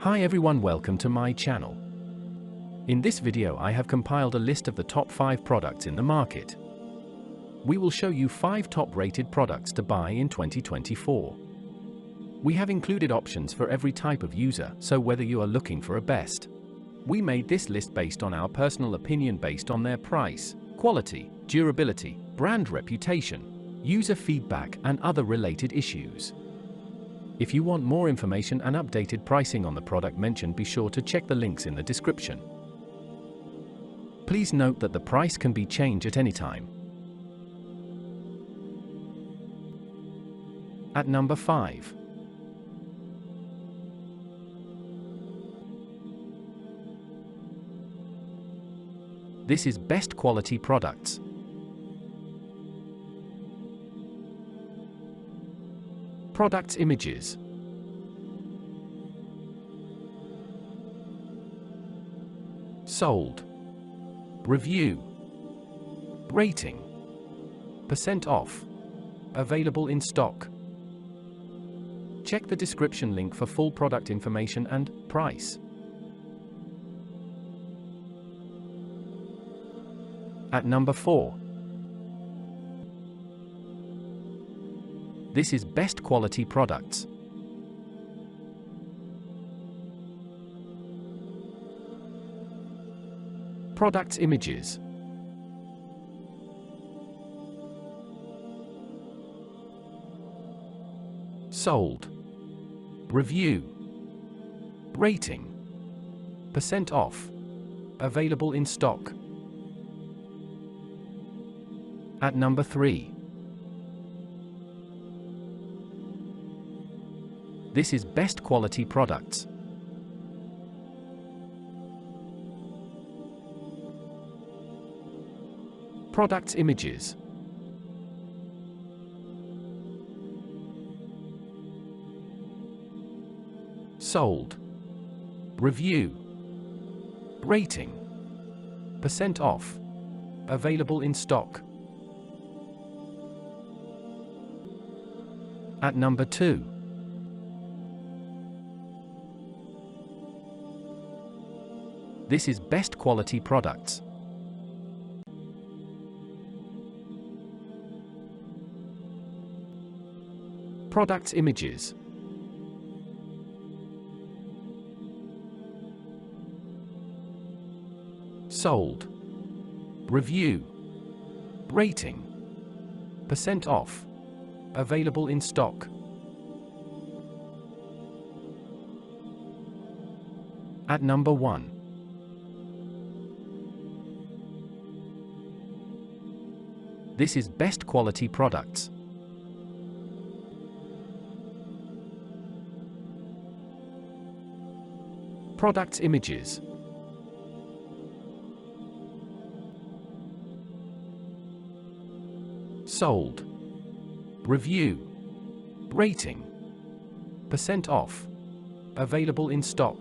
Hi everyone, welcome to my channel. In this video I have compiled a list of the top 5 products in the market. We will show you 5 top rated products to buy in 2024. We have included options for every type of user, so whether you are looking for a best. We made this list based on our personal opinion based on their price, quality, durability, brand reputation, user feedback and other related issues. If you want more information and updated pricing on the product mentioned, be sure to check the links in the description. Please note that the price can be changed at any time. At number 5. This is best quality products. Products images. Sold. Review. Rating. % off. Available in stock. Check the description link for full product information and price. At number 4. This is best quality products. Products images. Sold. Review. Rating. % off. Available in stock. At number 3. This is best quality products. Products images. Sold. Review. Rating. % off. Available in stock. At number 2. This is best quality products. Products images. Sold. Review. Rating. % off. Available in stock. At number 1. This is best quality products. Products images. Sold. Review. Rating. % off. Available in stock.